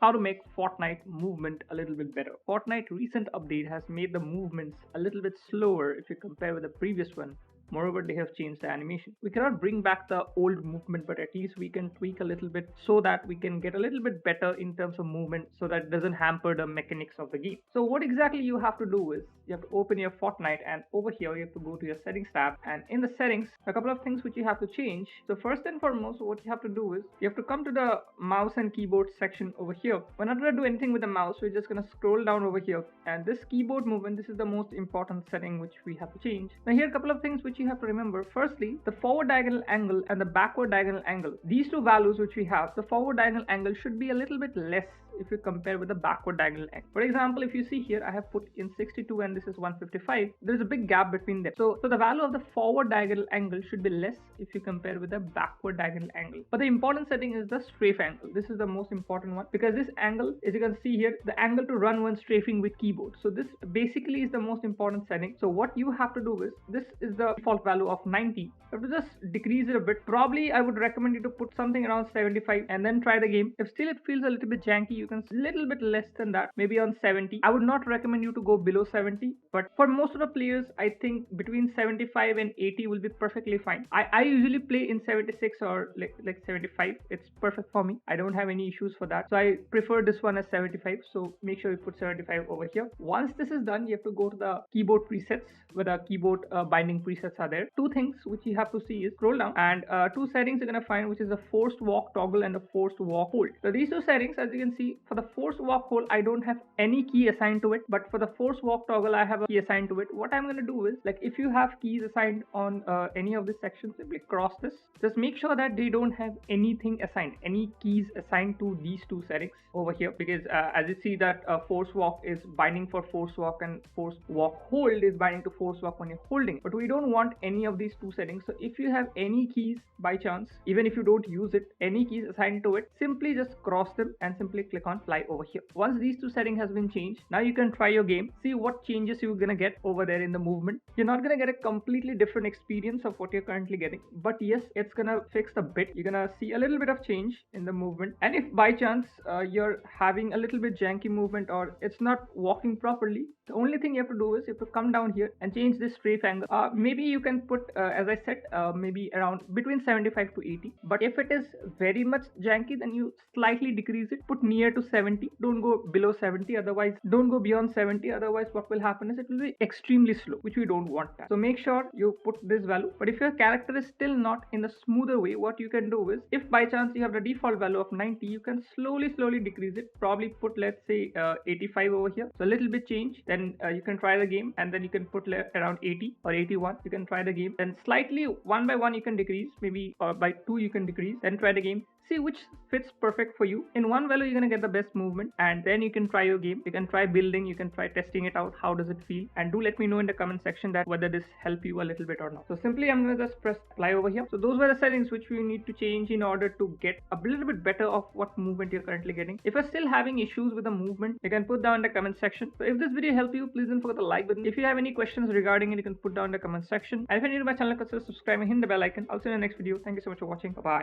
How to make Fortnite movement a little bit better. Fortnite recent update has made the movements a little bit slower if you compare with the previous one. Moreover, they have changed the animation. We cannot bring back the old movement, but at least we can tweak a little bit so that we can get a little bit better in terms of movement so that it doesn't hamper the mechanics of the game. So what exactly you have to do is you have to open your Fortnite, and over here you have to go to your settings tab, and in the settings a couple of things which you have to change. So first and foremost, what you have to do is you have to come to the mouse and keyboard section over here. We're not going to do anything with the mouse, we're just going to scroll down over here, and this keyboard movement, this is the most important setting which we have to change. Now here are a couple of things which you have to remember. Firstly, the forward diagonal angle and the backward diagonal angle, these two values which we have, the forward diagonal angle should be a little bit less if you compare with the backward diagonal angle. For example, if you see here, I have put in 62 and this is 155. There is a big gap between them. So the value of the forward diagonal angle should be less if you compare with the backward diagonal angle. But the important setting is the strafe angle. This is the most important one because this angle, as you can see here, the angle to run when strafing with keyboard. So this basically is the most important setting. So what you have to do is, this is the default value of 90. You have to just decrease it a bit. Probably I would recommend you to put something around 75 and then try the game. If still it feels a little bit janky, you can little bit less than that, maybe on 70. I would not recommend you to go below 70, but for most of the players, I think between 75 and 80 will be perfectly fine. I usually play in 76 or like 75. It's perfect for me. I don't have any issues for that. So I prefer this one as 75. So make sure you put 75 over here. Once this is done, you have to go to the keyboard presets where the keyboard binding presets are there. Two things which you have to see is scroll down, and two settings you're gonna find, which is a forced walk toggle and a forced walk hold. So these two settings, as you can see, for the forced walk hold, I don't have any key assigned to it, but for the forced walk toggle, I have a key assigned to it. What I'm gonna do is, like, if you have keys assigned on any of the sections, simply cross this. Just make sure that they don't have anything assigned, any keys assigned to these two settings over here, because as you see that force walk is binding for force walk and force walk hold is binding to force walk when you're holding, but we don't want any of these two settings. So if you have any keys by chance, even if you don't use it, any keys assigned to it, simply just cross them and simply click on fly over here. Once these two settings has been changed, now you can try your game, see what changes you're gonna get over there in the movement. You're not gonna get a completely different experience of what you're currently getting, but yes, it's gonna fix a bit. You're gonna see a little bit of change in the movement, and if by chance you're having a little bit janky movement or it's not walking properly, the only thing you have to do is you have to come down here and change this strafe angle. Maybe you can put as I said, maybe around between 75 to 80, but if it is very much janky, then you slightly decrease it, put near to 70. Don't go below 70, otherwise don't go beyond 70, otherwise what will happen is it will be extremely slow, which we don't want that. So make sure you put this value. But if your character is still not in the smoother way, what you can do is, if by chance you have the default value of 90, you can slowly decrease it. Probably put, let's say 85 over here, so a little bit change. Then you can try the game, and then you can put around 80 or 81. You can try the game, then slightly one by one you can decrease, maybe by 2 you can decrease, then try the game. See which fits perfect for you. In one value, you're gonna get the best movement, and then you can try your game. You can try building, you can try testing it out. How does it feel? And do let me know in the comment section that whether this helped you a little bit or not. So simply, I'm gonna just press apply over here. So those were the settings which we need to change in order to get a little bit better of what movement you're currently getting. If you're still having issues with the movement, you can put down in the comment section. So if this video helped you, please don't forget the like button. If you have any questions regarding it, you can put down in the comment section. And if you're new to my channel, consider subscribing, hit the bell icon. I'll see you in the next video. Thank you so much for watching. Bye.